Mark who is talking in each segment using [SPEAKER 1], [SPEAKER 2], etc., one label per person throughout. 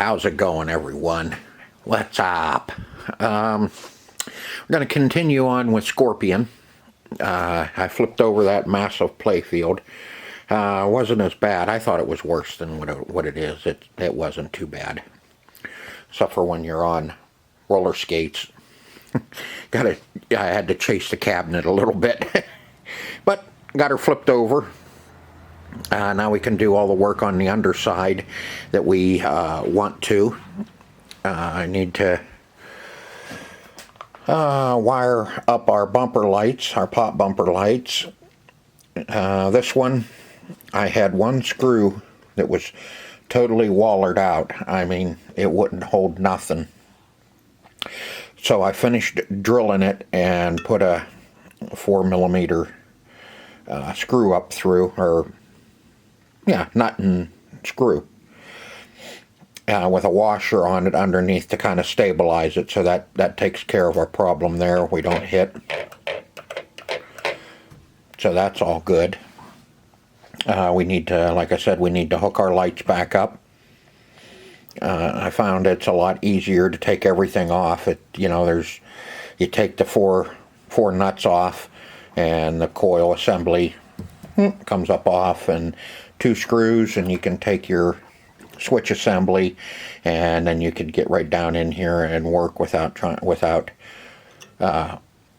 [SPEAKER 1] How's it going, everyone? What's up? We're going to continue on with Scorpion. I flipped over that massive Playfield. Wasn't as bad. I thought it was worse than what it is. It wasn't too bad. Except for when you're on roller skates. I had to chase the cabinet a little bit. But got her flipped over. Now we can do all the work on the underside that we want to. I need to wire up our bumper lights, our pop bumper lights. This one, I had one screw that was totally wallered out. I mean, it wouldn't hold nothing. So I finished drilling it and put a 4mm screw up through, or nut and screw, with a washer on it underneath to kind of stabilize it, so that takes care of our problem there. We don't hit. So that's all good. We need to, like I said, we need to hook our lights back up. I found it's a lot easier to take everything off. You take the four nuts off, and the coil assembly comes up off, and 2 screws, and you can take your switch assembly, and then you could get right down in here and work without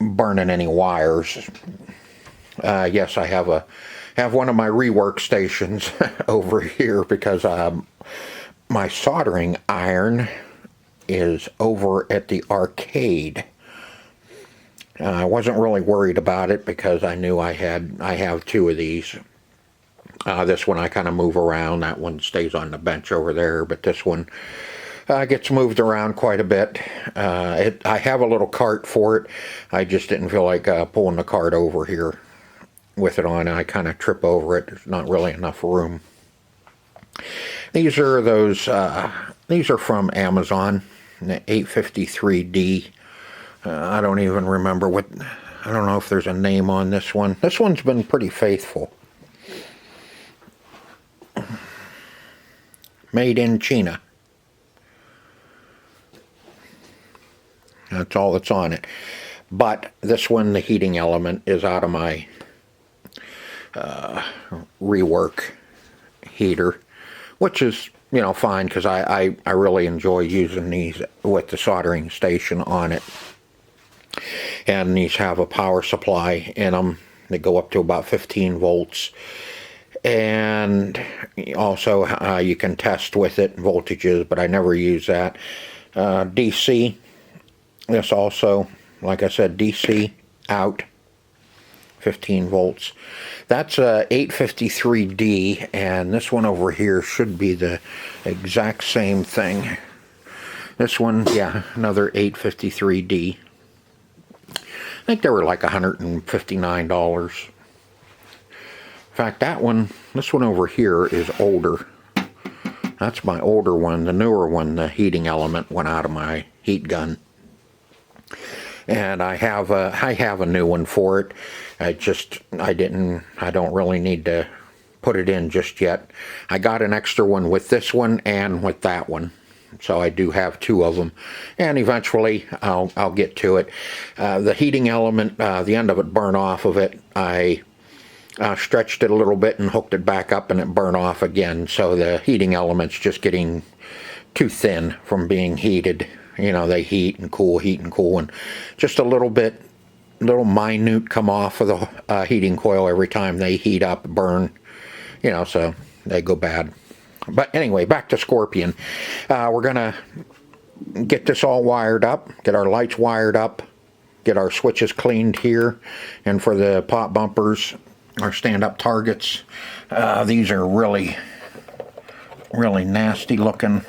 [SPEAKER 1] burning any wires. Yes, I have one of my rework stations over here because my soldering iron is over at the arcade. I wasn't really worried about it because I knew I have 2 of these. This one I kind of move around. That one stays on the bench over there, but this one gets moved around quite a bit. I have a little cart for it. I just didn't feel like pulling the cart over here with it on. I kind of trip over it. There's not really enough room. These are those. These are from Amazon. The 853D. I don't even remember what. I don't know if there's a name on this one. This one's been pretty faithful. Made in China. That's all that's on it. But this one, the heating element, is out of my rework heater, which is, fine, because I really enjoy using these with the soldering station on it. And these have a power supply in them. They go up to about 15 volts. And also you can test with it voltages, but I never use that. DC, this also, like I said, DC out, 15 volts. That's a 853D, and this one over here should be the exact same thing. This one, another 853D. I think they were like $159. In fact, this one over here is older. That's my older one. The newer one, the heating element, went out of my heat gun. And I have a new one for it. I don't really need to put it in just yet. I got an extra one with this one and with that one. So I do have 2 of them, and eventually I'll get to it. The heating element, the end of it burned off of it. I stretched it a little bit and hooked it back up, and it burned off again. So the heating element's just getting too thin from being heated. They heat and cool, and just a little minute come off of the heating coil every time they heat up, burn, so they go bad. But anyway, back to Scorpion. We're gonna get this all wired up, get our lights wired up, get our switches cleaned here, and for the pop bumpers, our stand-up targets, these are really nasty looking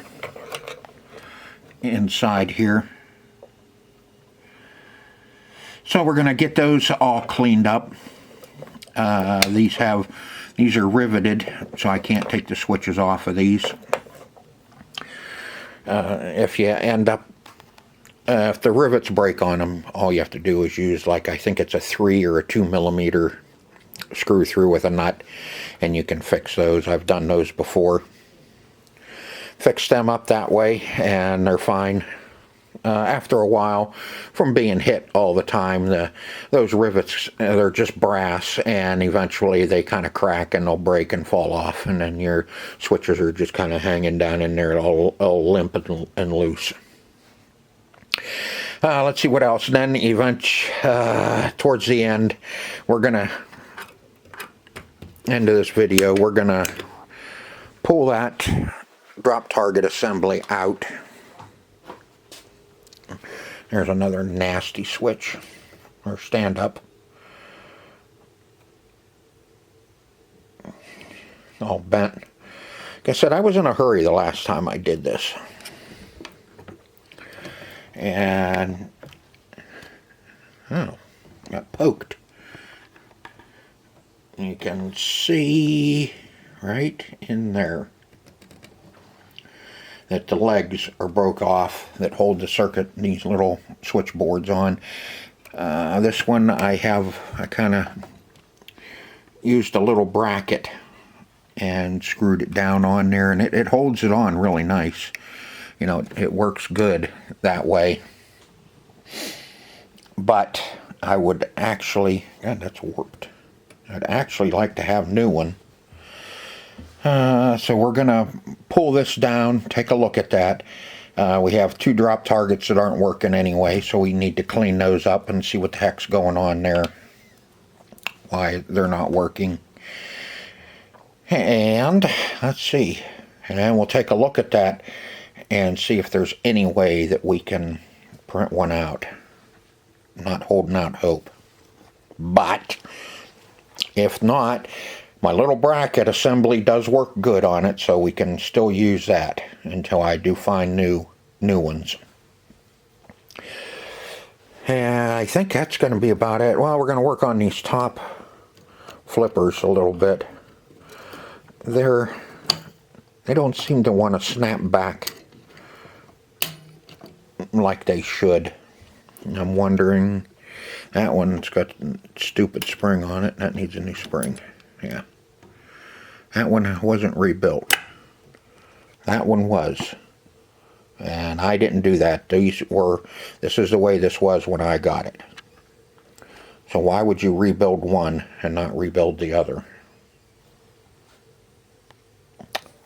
[SPEAKER 1] inside here. So we're going to get those all cleaned up. These are riveted, so I can't take the switches off of these. If you end up, if the rivets break on them, all you have to do is use, I think it's a 3 or a 2mm screw through with a nut, and you can fix those. I've done those before. fix them up that way, and they're fine. After a while, from being hit all the time, those rivets, they're just brass, and eventually they kind of crack and they'll break and fall off, and then your switches are just kind of hanging down in there, all limp and loose. Let's see what else. Then towards the end, we're gonna end of this video, we're gonna pull that drop target assembly out. There's another nasty switch, or stand up. All bent. Like I said, I was in a hurry the last time I did this. And, oh, got poked. You can see right in there that the legs are broke off that hold the circuit, these little switchboards on. This one I kind of used a little bracket and screwed it down on there, and it holds it on really nice. You know, it works good that way. But I would actually, God, that's warped. I'd actually like to have a new one. So we're gonna pull this down, take a look at that. We have two drop targets that aren't working anyway, so we need to clean those up and see what the heck's going on there, why they're not working. And let's see, and then we'll take a look at that and see if there's any way that we can print one out. I'm not holding out hope, but if not, my little bracket assembly does work good on it, so we can still use that until I do find new ones. And I think that's going to be about it. Well, we're going to work on these top flippers a little bit. They don't seem to want to snap back like they should. I'm wondering, that one's got a stupid spring on it. That needs a new spring. Yeah. That one wasn't rebuilt. That one was. And I didn't do that. This is the way this was when I got it. So why would you rebuild one and not rebuild the other?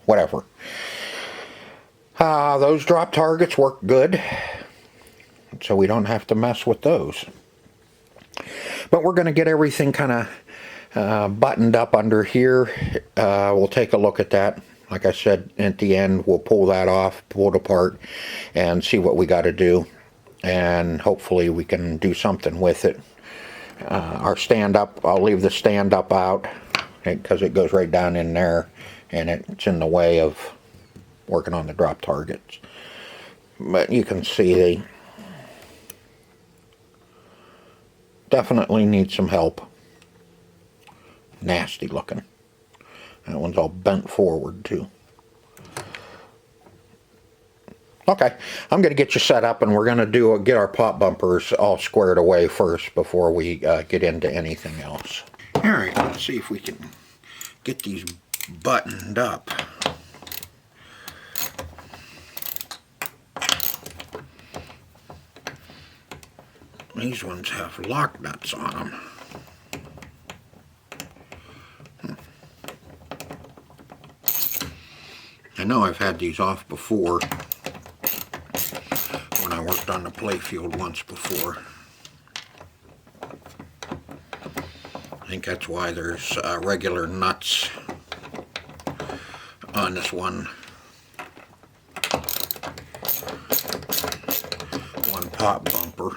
[SPEAKER 1] Whatever. Those drop targets work good, so we don't have to mess with those. But we're going to get everything kind of buttoned up under here. We'll take a look at that. Like I said, at the end, we'll pull that off, pull it apart, and see what we got to do. And hopefully we can do something with it. Our stand-up, I'll leave the stand-up out because it goes right down in there, and it's in the way of working on the drop targets. But you can see they definitely need some help. Nasty looking. That one's all bent forward too. Okay, I'm going to get you set up, and we're going to get our pop bumpers all squared away first before we get into anything else. Alright, let's see if we can get these buttoned up. These ones have lock nuts on them. I know I've had these off before when I worked on the Playfield once before. I think that's why there's regular nuts on this one pop bumper.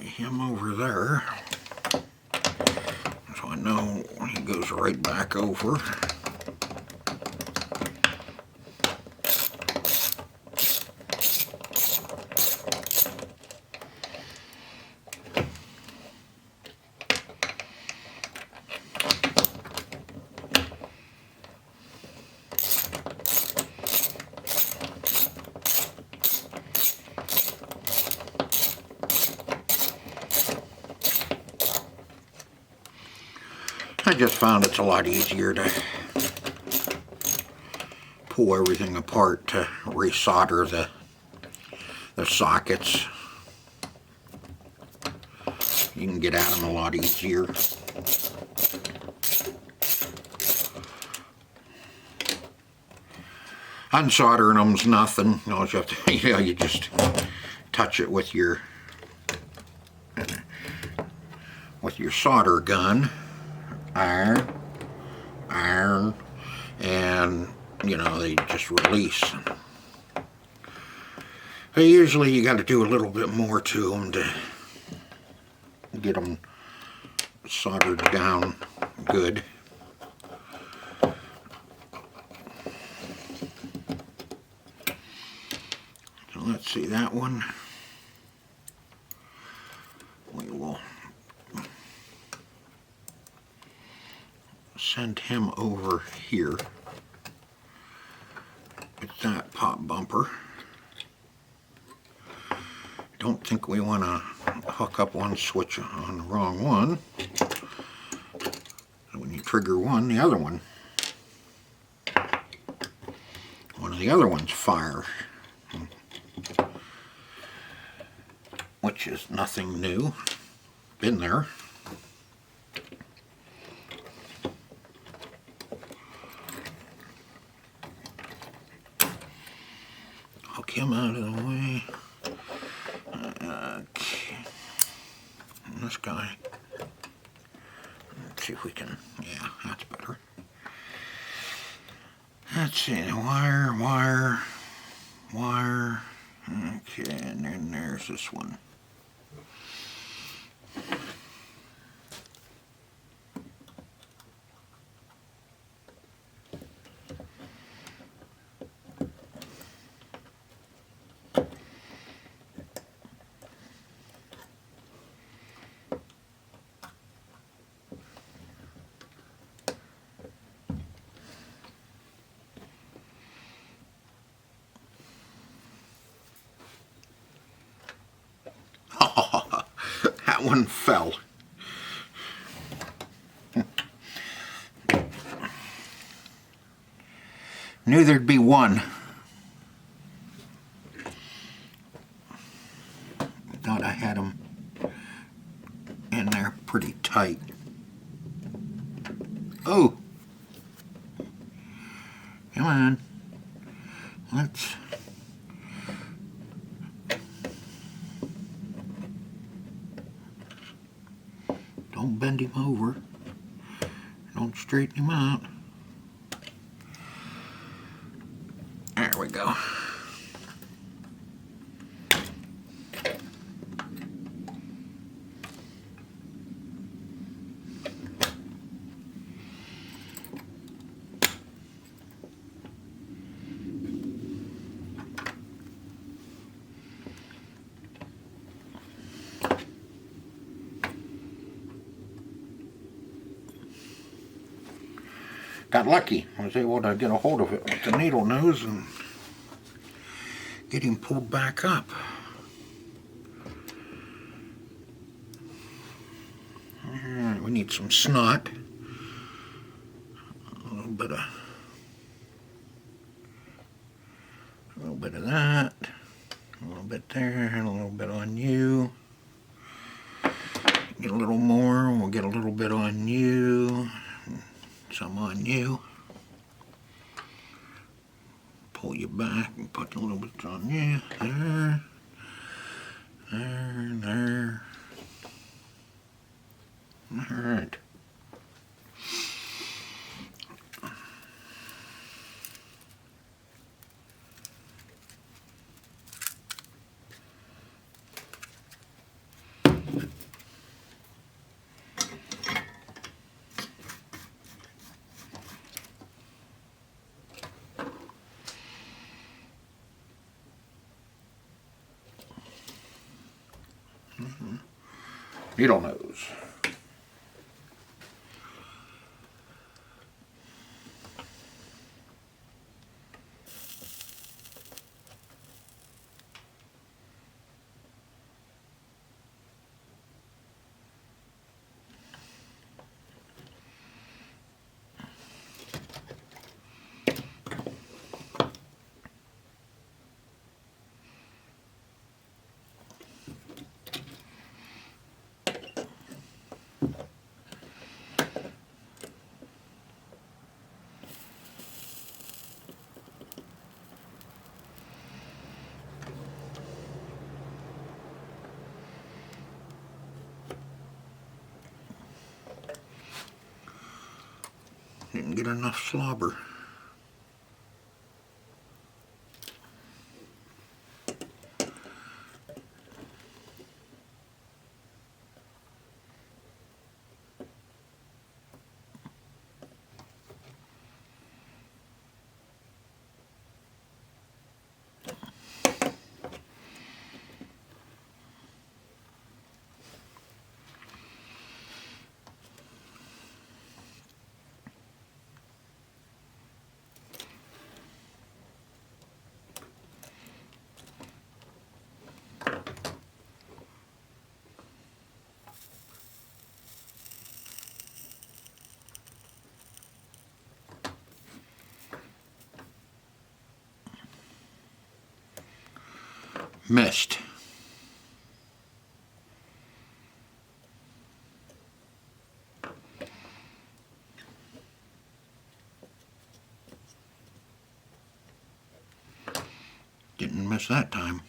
[SPEAKER 1] Him over there, so I know he goes right back over. I just found it's a lot easier to pull everything apart to resolder the sockets. You can get at them a lot easier. Unsoldering them's nothing. You know, you have to, you just touch it with your solder gun, iron, and they just release. But usually you got to do a little bit more to them to get them soldered down good. So let's see, that one we will send him over here with that pop bumper. Don't think we want to hook up one switch on the wrong one. When you trigger one, the other one of the other ones fires, which is nothing new. Been there. Hook him out of the way. Okay. This guy. Let's see if we can. Yeah, that's better. Let's see. Wire. Okay, and then there's this one. That one fell. Knew there'd be one. Thought I had them in there pretty tight. Oh! Come on. Let's... Don't bend him over. Don't straighten him out. There we go. Got lucky. I was able to get a hold of it with the needle nose and get him pulled back up. Alright, we need some snot. A little bit of that. A little bit there, and a little bit on you. Get a little more, we'll get a little bit on you. Some on you. Pull you back and put a little bit on you. There. Alright. Needle nose. Didn't get enough slobber. Missed. Didn't miss that time.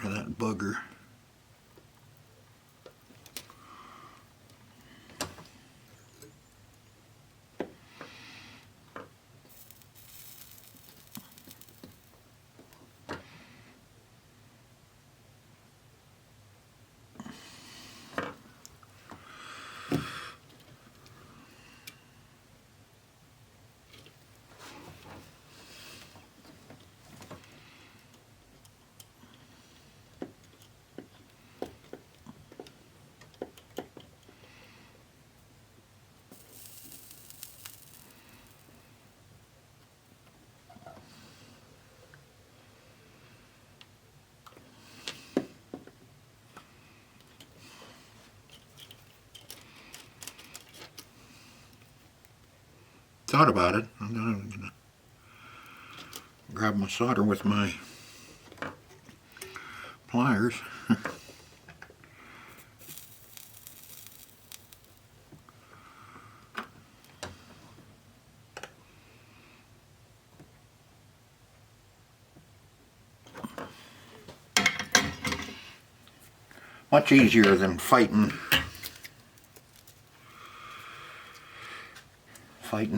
[SPEAKER 1] That bugger. Thought about it. I'm gonna grab my solder with my pliers. Much easier than fighting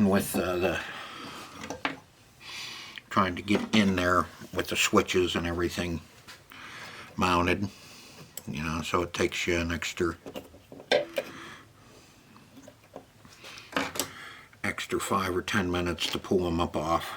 [SPEAKER 1] with the trying to get in there with the switches and everything mounted, you know, so it takes you an extra 5 or 10 minutes to pull them up off.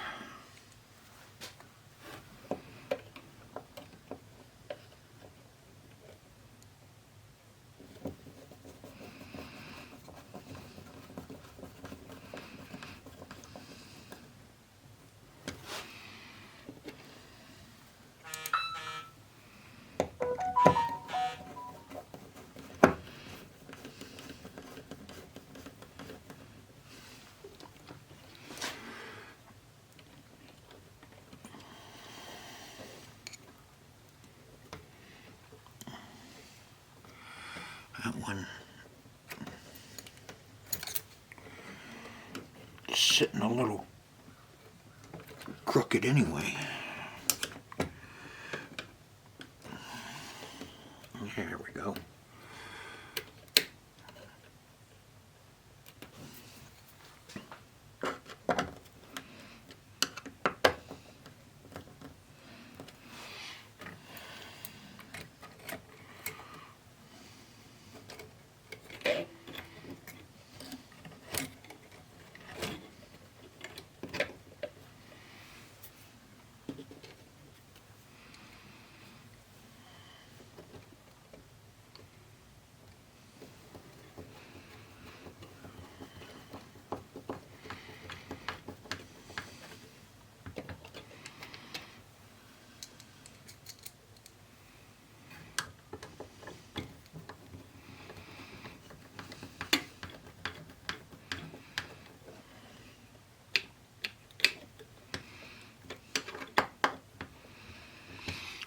[SPEAKER 1] That one is sitting a little crooked anyway. There we go.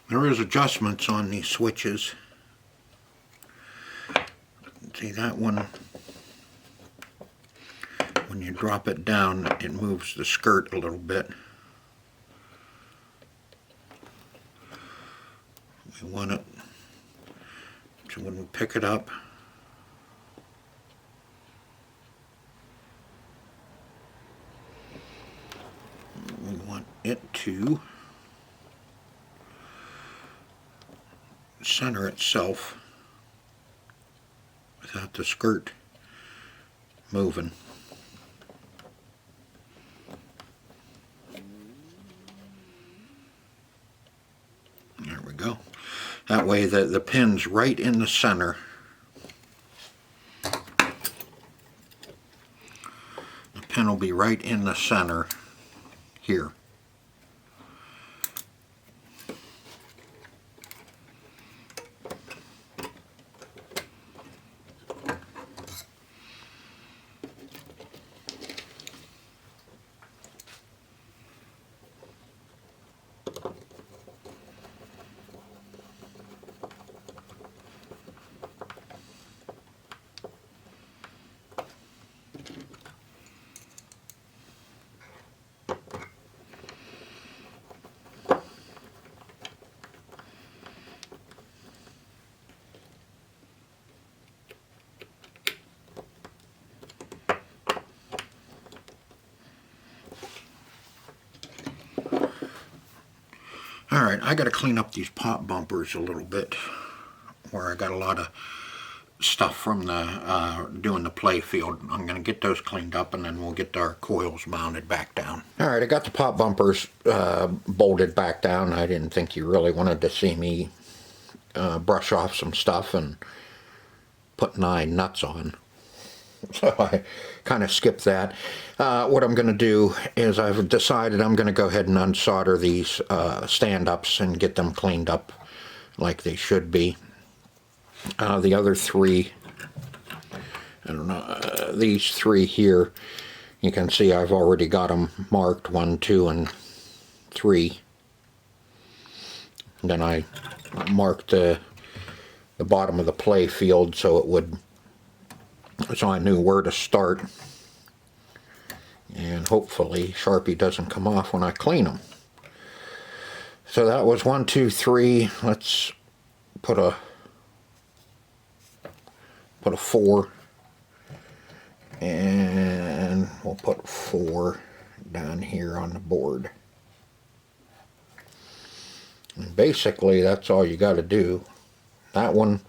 [SPEAKER 1] There is adjustments on these switches. See that one, when you drop it down, it moves the skirt a little bit. We want it, so when we pick it up, we want it to center itself without the skirt moving. There we go. That way the pin's right in the center. The pin will be right in the center here. Alright, I got to clean up these pop bumpers a little bit, where I got a lot of stuff from the doing the Playfield. I'm going to get those cleaned up, and then we'll get our coils mounted back down. Alright, I got the pop bumpers bolted back down. I didn't think you really wanted to see me brush off some stuff and put 9 nuts on. So I kind of skipped that. What I'm going to do is I've decided I'm going to go ahead and unsolder these stand-ups and get them cleaned up like they should be. The other 3, I don't know, these 3 here, you can see I've already got them marked 1, 2, and 3. And then I marked the bottom of the Playfield so I knew where to start, and hopefully Sharpie doesn't come off when I clean them. So that was 1, 2, 3. Let's put a 4, and we'll put 4 down here on the board. And basically that's all you got to do. That one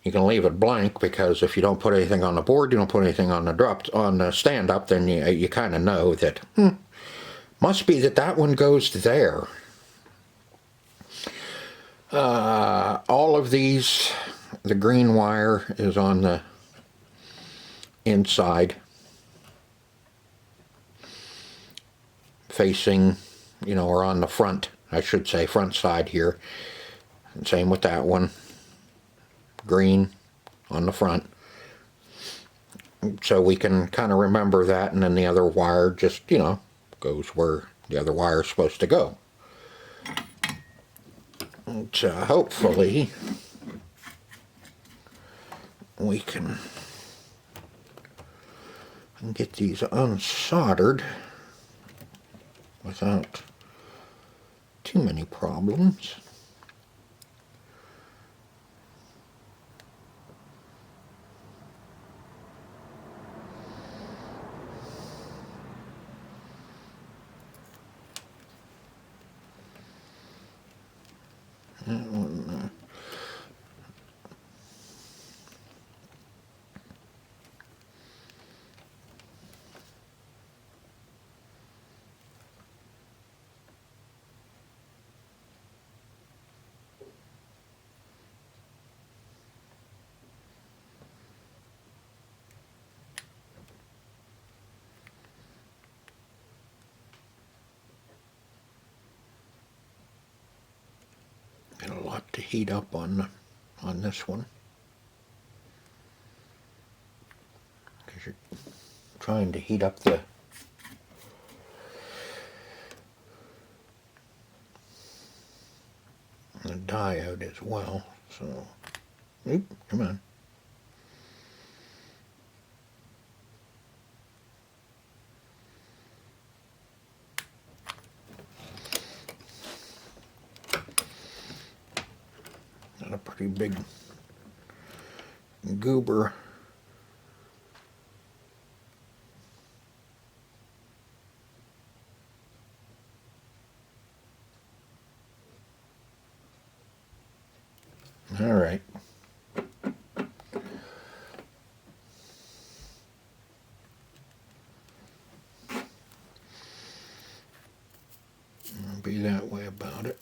[SPEAKER 1] you can leave it blank, because if you don't put anything on the board, you don't put anything on the stand up, then you kind of know that must be that one goes there. All of these, the green wire is on the inside, facing, or on the front, I should say, front side here. And same with that one. Green on the front, so we can kind of remember that, and then the other wire just goes where the other wire is supposed to go. So hopefully we can get these unsoldered without too many problems. That one, got a lot to heat up on this one, because you're trying to heat up the diode as well. So, oop, come on. greasy big goober. All right. I'll be that way about it.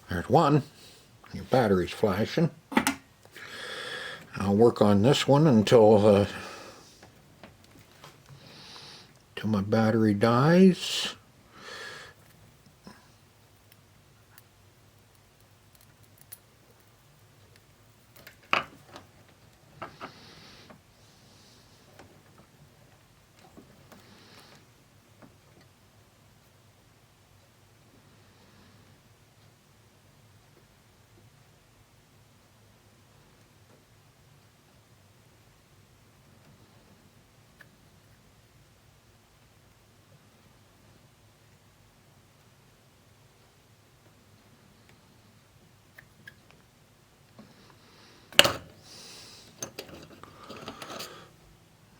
[SPEAKER 1] There's one. Your battery's flashing. I'll work on this one until my battery dies.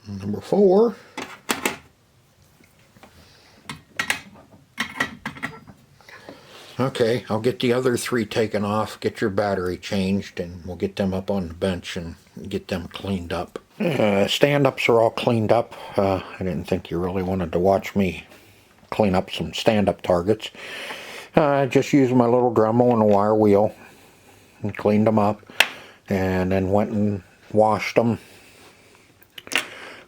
[SPEAKER 1] Number 4. Okay, I'll get the other 3 taken off, get your battery changed, and we'll get them up on the bench and get them cleaned up. Stand-ups are all cleaned up. I didn't think you really wanted to watch me clean up some stand-up targets. I just used my little Dremel and a wire wheel and cleaned them up, and then went and washed them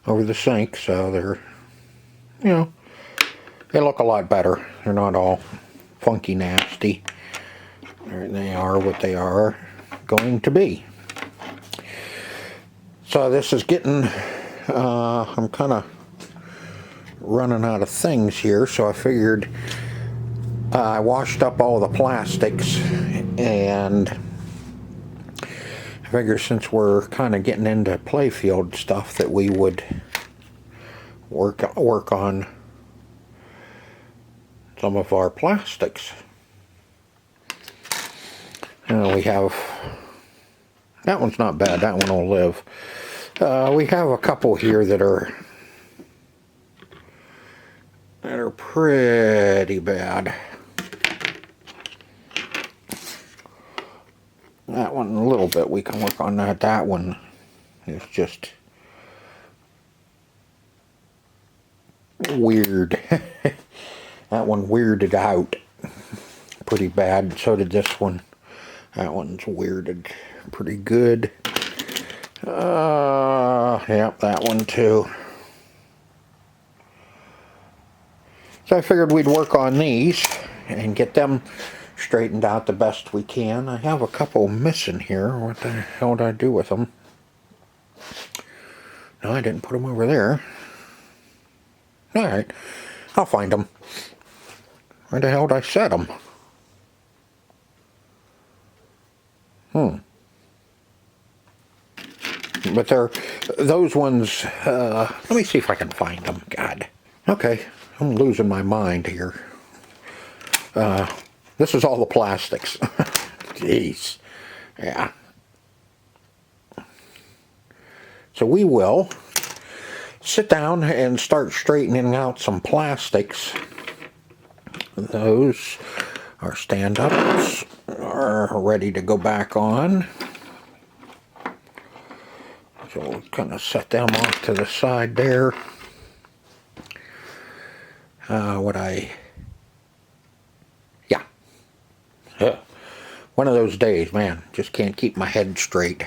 [SPEAKER 1] over the sink, so they're, you know, they look a lot better. They're not all funky nasty. They are what they are going to be. So this is getting, I'm kind of running out of things here, so I figured I washed up all the plastics, and I figure since we're kind of getting into Playfield stuff that we would work on some of our plastics. We have, that one's not bad, that one will live. We have a couple here that are pretty bad. That one a little bit, we can work on that. That one is just weird. That one weirded out pretty bad. So did this one. That one's weirded pretty good. Yep, that one too. So I figured we'd work on these and get them straightened out the best we can. I have a couple missing here. What the hell did I do with them? No, I didn't put them over there. Alright, I'll find them. Where the hell did I set them? But they're, those ones, let me see if I can find them. God. Okay, I'm losing my mind here. This is all the plastics. Jeez. Yeah. So we will sit down and start straightening out some plastics. Those our stand-ups are ready to go back on. So we'll kind of set them off to the side there. One of those days, man, just can't keep my head straight.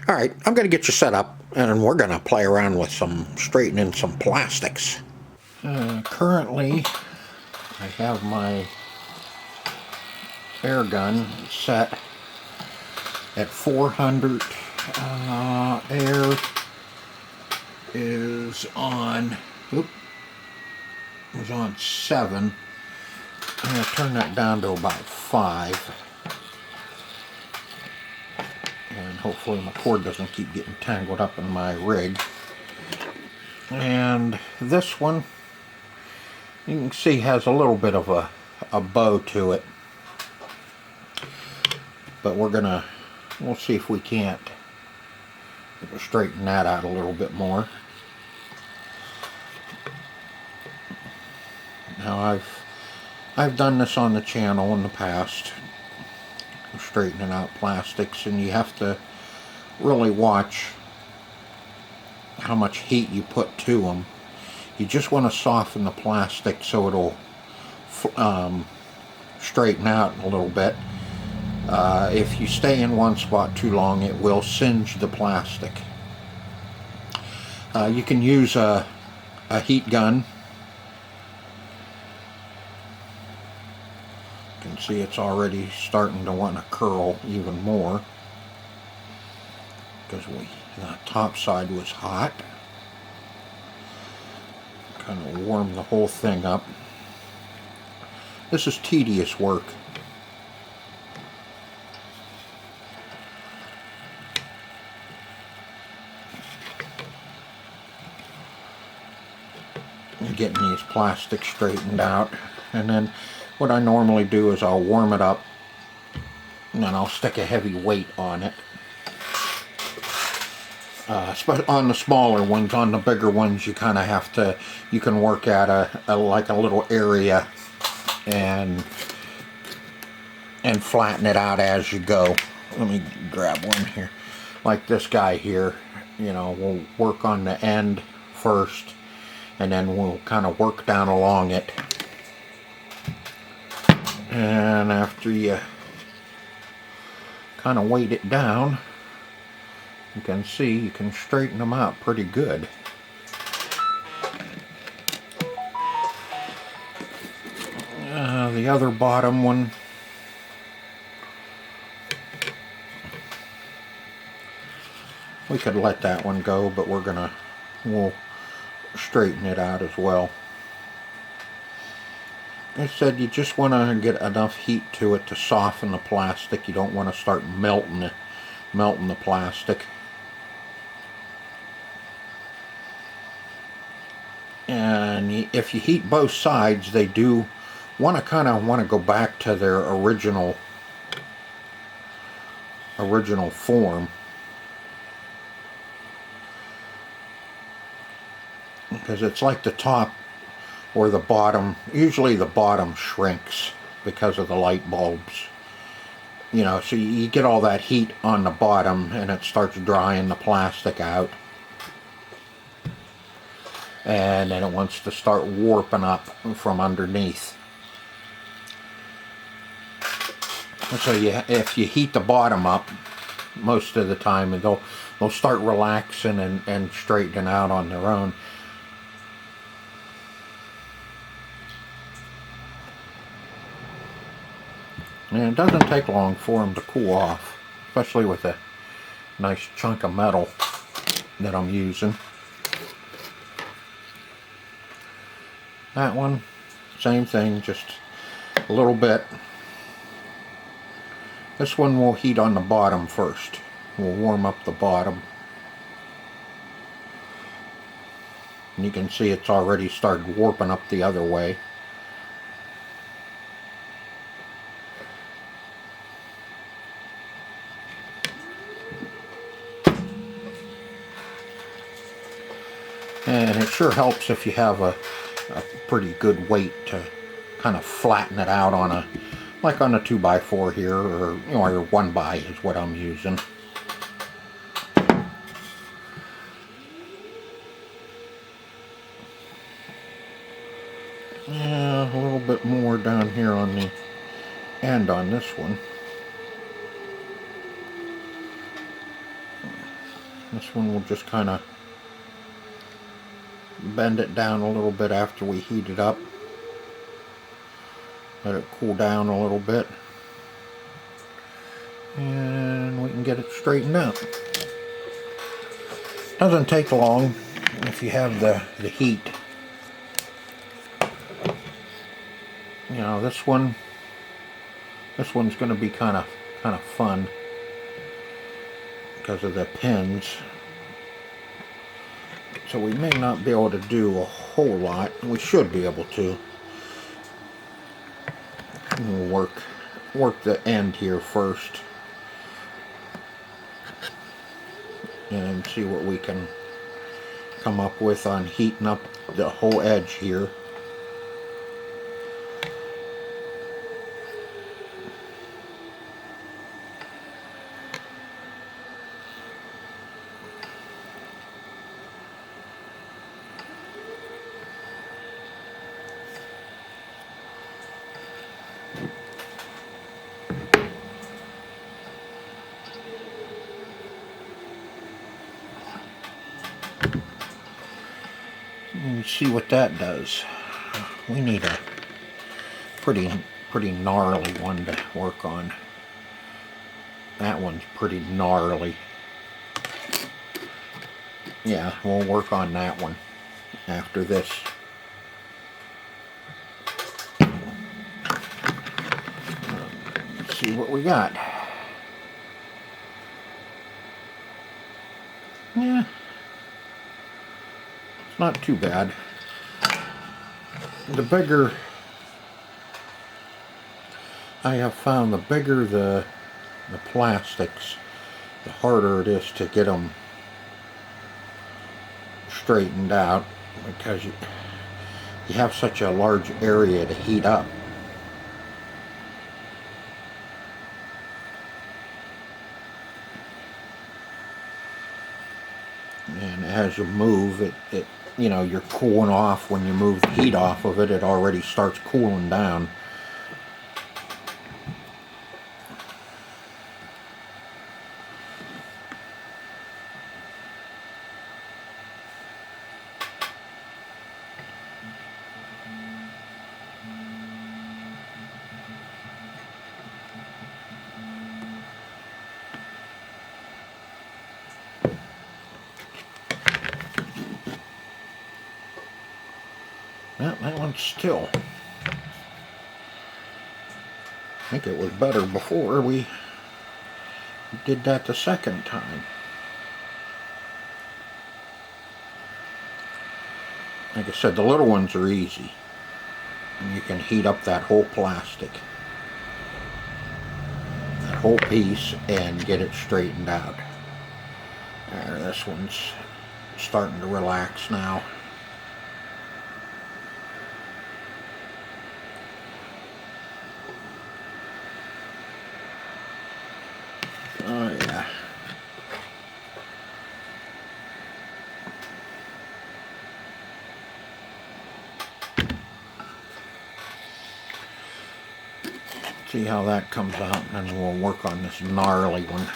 [SPEAKER 1] Alright, I'm going to get you set up, and we're going to play around with straightening some plastics. Currently, I have my air gun set at 400. Air is on, was on 7. I'm going to turn that down to about 5. And hopefully my cord doesn't keep getting tangled up in my rig. And this one, you can see, has a little bit of a bow to it. But we'll see if we can't straighten that out a little bit more. Now I've done this on the channel in the past, straightening out plastics, and you have to really watch how much heat you put to them. You just want to soften the plastic so it'll straighten out a little bit. If you stay in one spot too long, it will singe the plastic. You can use a heat gun. You can see it's already starting to want to curl even more because the top side was hot. Kind of warm the whole thing up. This is tedious work. Getting these plastics straightened out, and then what I normally do is I'll warm it up and then I'll stick a heavy weight on it. On the smaller ones. On the bigger ones, you kind of have to, you can work at like a little area and flatten it out as you go. Let me grab one here. Like this guy here, you know, we'll work on the end first, and then we'll kind of work down along it. And after you kind of weight it down, you can see you can straighten them out pretty good. The other bottom one, we could let that one go, but we'll straighten it out as well. Like I said, you just want to get enough heat to it to soften the plastic. You don't want to start melting the plastic. And if you heat both sides, they do want to go back to their original form, because it's like the top or the bottom. Usually the bottom shrinks because of the light bulbs, you know, so you get all that heat on the bottom and it starts drying the plastic out, and then it wants to start warping up from underneath. So if you heat the bottom up, most of the time they'll start relaxing and straightening out on their own. And it doesn't take long for them to cool off, especially with a nice chunk of metal that I'm using. That one, same thing, just a little bit. This one we'll heat on the bottom first. We'll warm up the bottom. And you can see it's already started warping up the other way. And it sure helps if you have a pretty good weight to kind of flatten it out on like on a 2x4 here, or you know, or 1x is what I'm using. Yeah, a little bit more down here on the end on this one. This one will just kind of bend it down a little bit after we heat it up. Let it cool down a little bit, and we can get it straightened out. Doesn't take long if you have the heat. You know, this one's going to be kind of fun. because of the pins. So we may not be able to do a whole lot. We should be able to. We'll work the end here first and see what we can come up with on heating up the whole edge here. Let's see what that does. We need a pretty gnarly one to work on. That one's pretty gnarly. Yeah, we'll work on that one after this. Let's see what we got. Yeah, it's not too bad. The bigger, I have found the bigger the plastics, the harder it is to get them straightened out, because you have such a large area to heat up. And as you move it, you know, you're cooling off. When you move the heat off of it, it already starts cooling down. Well, that one's still. I think it was better before we did that the second time. Like I said, the little ones are easy. And you can heat up that whole plastic, that whole piece, and get it straightened out. There, this one's starting to relax now. Oh yeah. See how that comes out, and then we'll work on this gnarly one.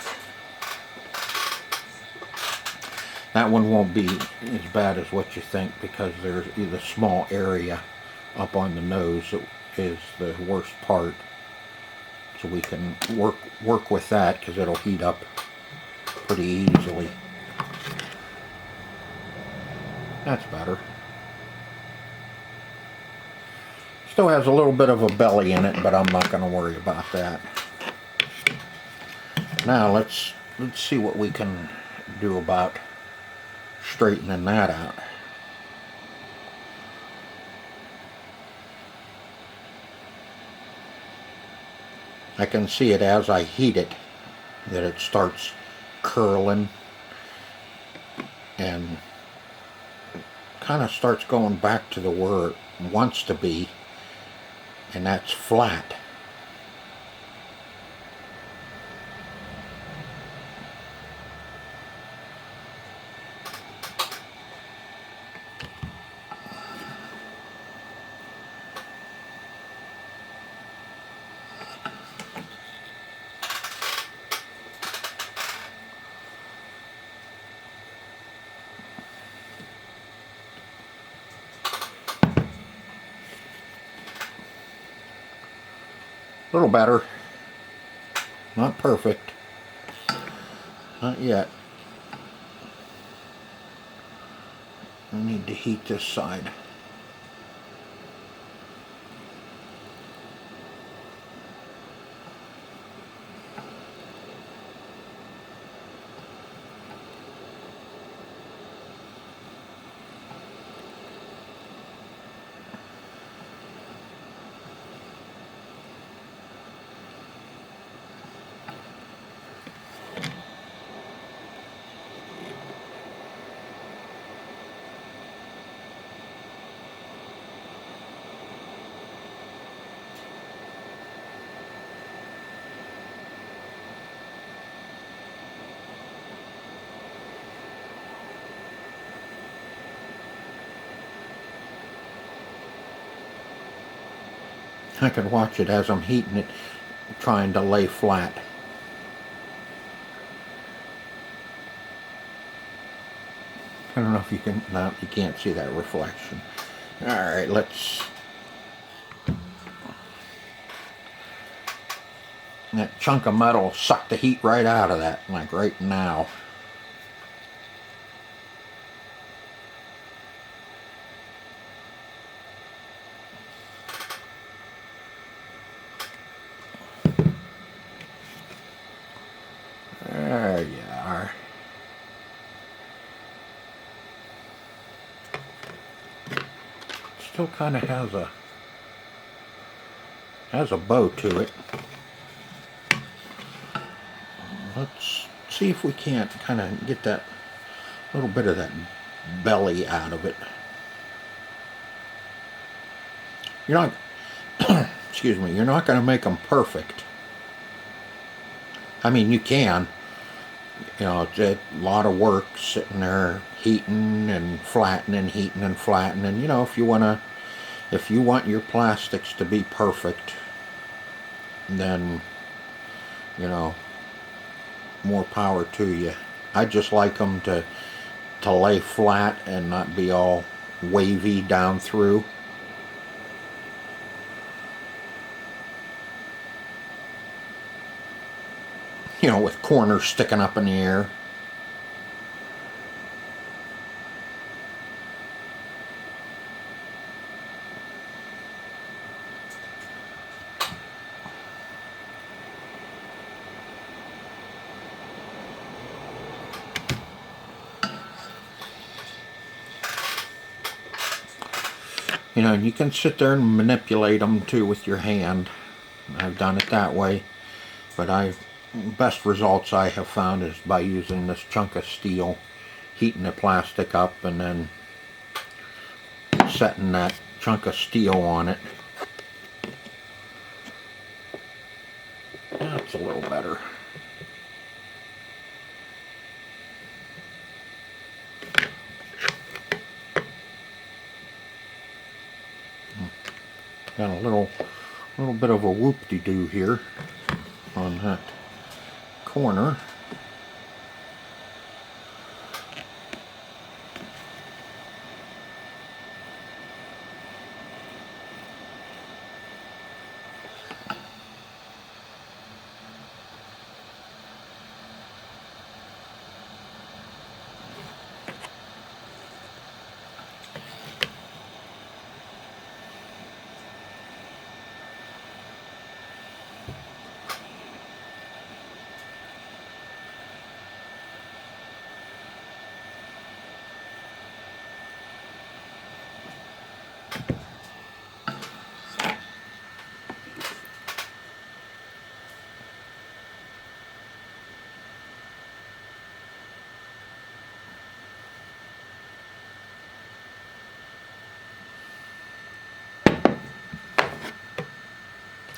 [SPEAKER 1] That one won't be as bad as what you think, because there's the small area up on the nose that is the worst part. So we can work with that, because it'll heat up pretty easily. That's better. Still has a little bit of a belly in it, but I'm not going to worry about that. Now let's see what we can do about straightening that out. I can see it as I heat it, that it starts curling and kind of starts going back to the where it wants to be, and that's flat. A little better. Not perfect. Not yet. I need to heat this side. I can watch it as I'm heating it, trying to lay flat. I don't know if you can, no, you can't see that reflection. Alright, let's, that chunk of metal suck the heat right out of that, like right now. There you are. Still kind of has a bow to it. Let's see if we can't kind of get that little bit of that belly out of it. You're not, excuse me, you're not going to make them perfect. I mean, you can. You know, it's a lot of work sitting there heating and flattening, heating and flattening. You know, if you want your plastics to be perfect, then, you know, more power to you. I just like them to lay flat and not be all wavy down through. You know, with corners sticking up in the air. You know, you can sit there and manipulate them too with your hand. I've done it that way, but best results I have found is by using this chunk of steel, heating the plastic up and then setting that chunk of steel on it. That's a little better. Got a little bit of a whoop-de-doo here on that corner.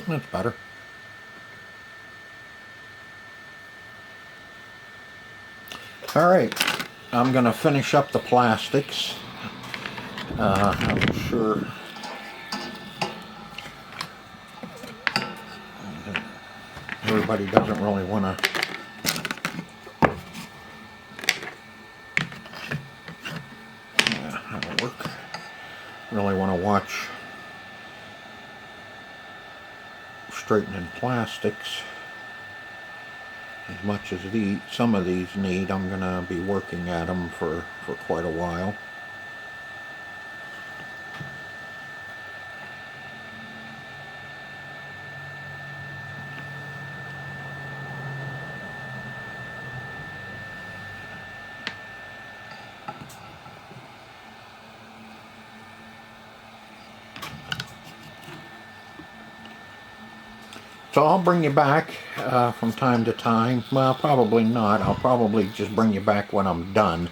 [SPEAKER 1] That's better. Alright, I'm going to finish up the plastics. I'm sure everybody doesn't really want to that'll work. Really want to watch straightening plastics as much as some of these need. I'm gonna be working at them for quite a while. So I'll bring you back from time to time. Well, probably not. I'll probably just bring you back when I'm done.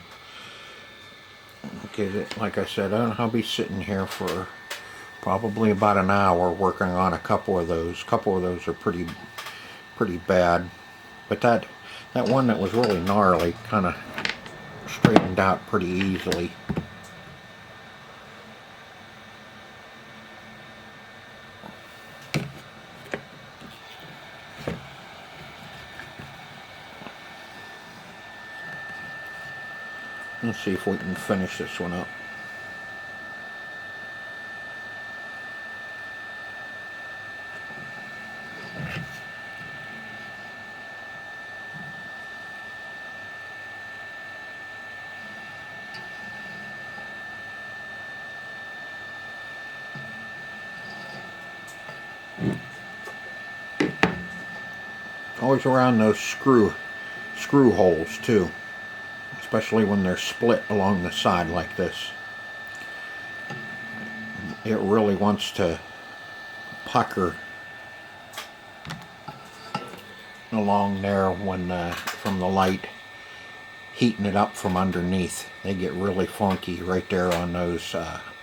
[SPEAKER 1] Okay, like I said, I'll be sitting here for probably about an hour working on a couple of those. A couple of those are pretty bad. But that one that was really gnarly kind of straightened out pretty easily. Let's see if we can finish this one up. Always around those screw holes too, especially when they're split along the side like this. It really wants to pucker along there when from the light heating it up from underneath. They get really funky right there on those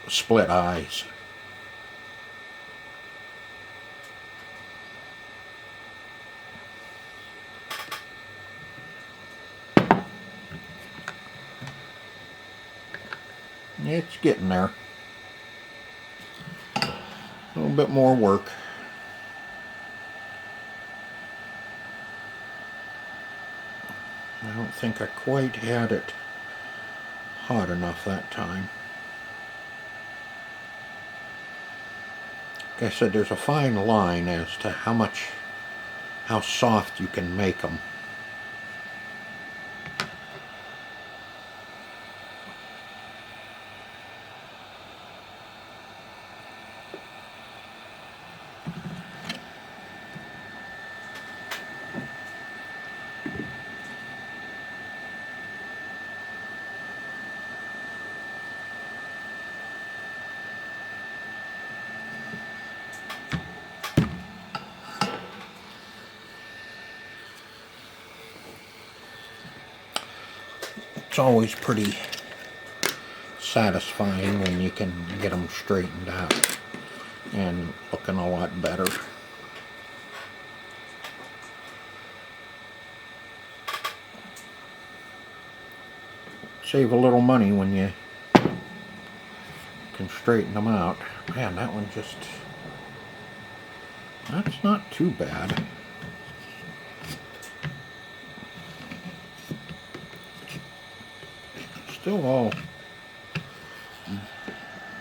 [SPEAKER 1] split eyes. It's getting there. A little bit more work. I don't think I quite had it hot enough that time. Like I said, there's a fine line as to how soft you can make them. It's always pretty satisfying when you can get them straightened out and looking a lot better. Save a little money when you can straighten them out. Man, that one just, that's not too bad. Still all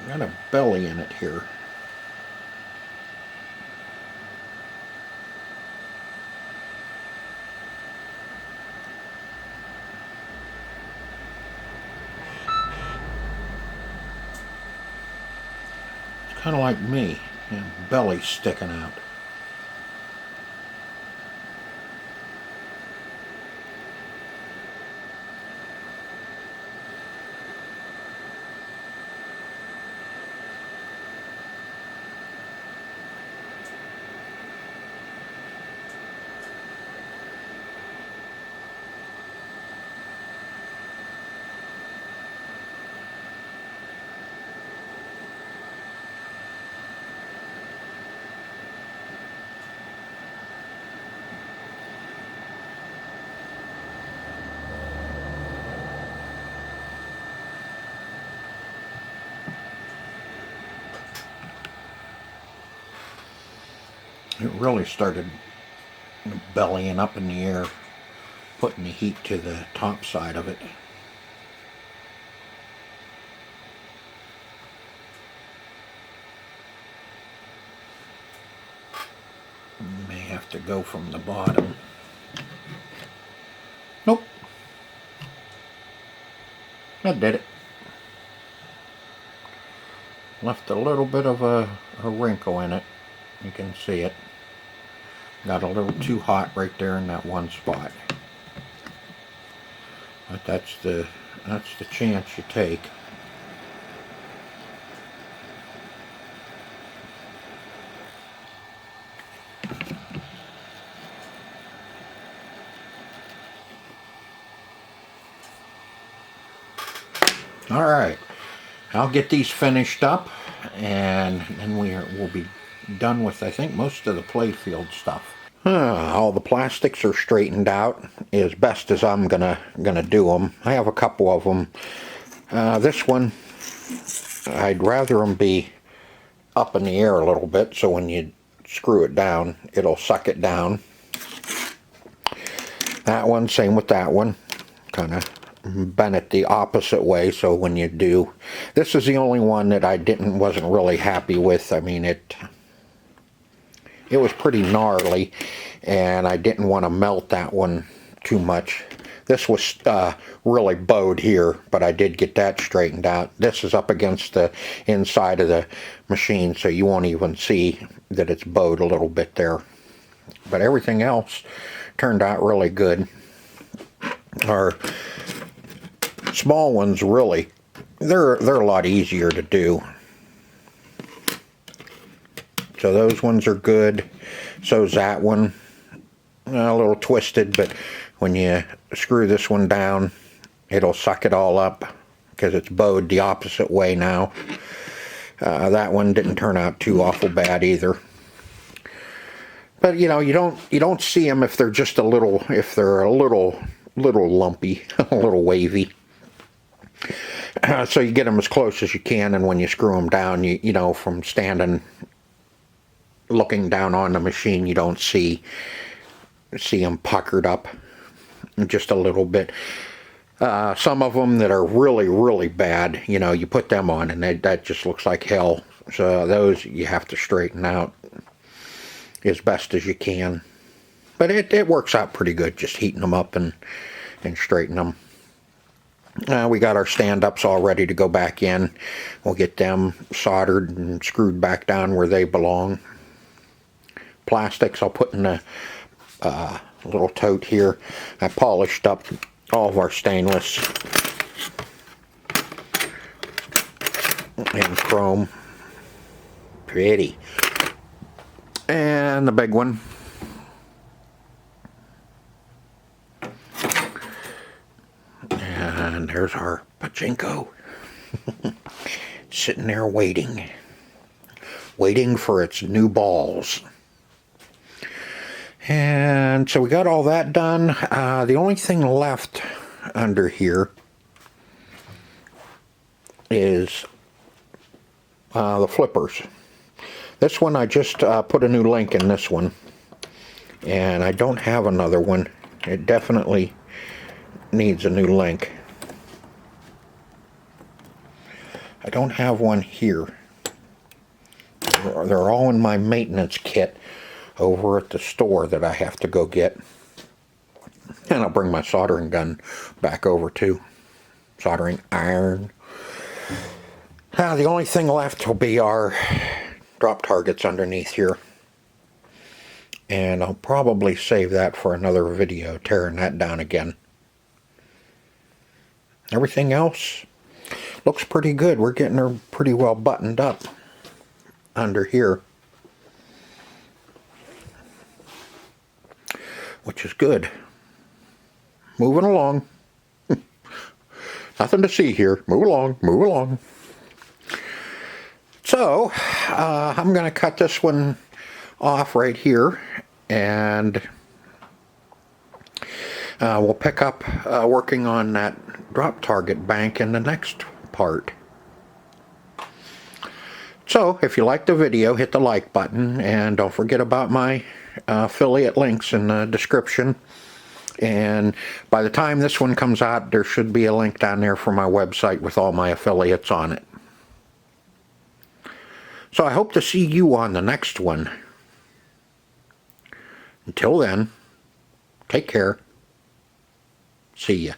[SPEAKER 1] got a belly in it here. It's kind of like me, you know, belly sticking out. It really started bellying up in the air, putting the heat to the top side of it. You may have to go from the bottom. Nope. That did it. Left a little bit of a wrinkle in it. You can see it. Got a little too hot right there in that one spot. But that's the chance you take. Alright, I'll get these finished up and then we'll be done with, I think, most of the Playfield stuff. All the plastics are straightened out as best as I'm gonna do them. I have a couple of them. This one, I'd rather them be up in the air a little bit, so when you screw it down, it'll suck it down. That one, same with that one. Kind of bent it the opposite way, so when you do, this is the only one that I wasn't really happy with. I mean, it was pretty gnarly, and I didn't want to melt that one too much. This was really bowed here, but I did get that straightened out. This is up against the inside of the machine, so you won't even see that it's bowed a little bit there. But everything else turned out really good. Our small ones, really, they're a lot easier to do. So those ones are good. So's that one. A little twisted, but when you screw this one down, it'll suck it all up because it's bowed the opposite way now. That one didn't turn out too awful bad either. But you know, you don't see them if they're just a little lumpy, a little wavy. So you get them as close as you can, and when you screw them down, you know, from standing looking down on the machine, you don't see them puckered up just a little bit. Some of them that are really bad, you know, you put them on and that just looks like hell. So those you have to straighten out as best as you can. But it works out pretty good, just heating them up and straighten them. We got our stand-ups all ready to go back in. We'll get them soldered and screwed back down where they belong. Plastics I'll put in a little tote here. I polished up all of our stainless and chrome. Pretty. And the big one. And there's our pachinko. Sitting there waiting for its new balls. And so we got all that done. The only thing left under here is the flippers. This one I just put a new link in this one, and I don't have another one. It definitely needs a new link. I don't have one here. They're all in my maintenance kit over at the store that I have to go get. And I'll bring my soldering gun back over too. Soldering iron. The only thing left will be our drop targets underneath here. And I'll probably save that for another video, tearing that down again. Everything else looks pretty good. We're getting her pretty well buttoned up under here, which is good. Moving along. Nothing to see here. Move along, move along. So, I'm going to cut this one off right here, and we'll pick up working on that drop target bank in the next part. So, if you liked the video, hit the like button, and don't forget about my affiliate links in the description. And by the time this one comes out, there should be a link down there for my website with all my affiliates on it. So I hope to see you on the next one. Until then, take care. See ya.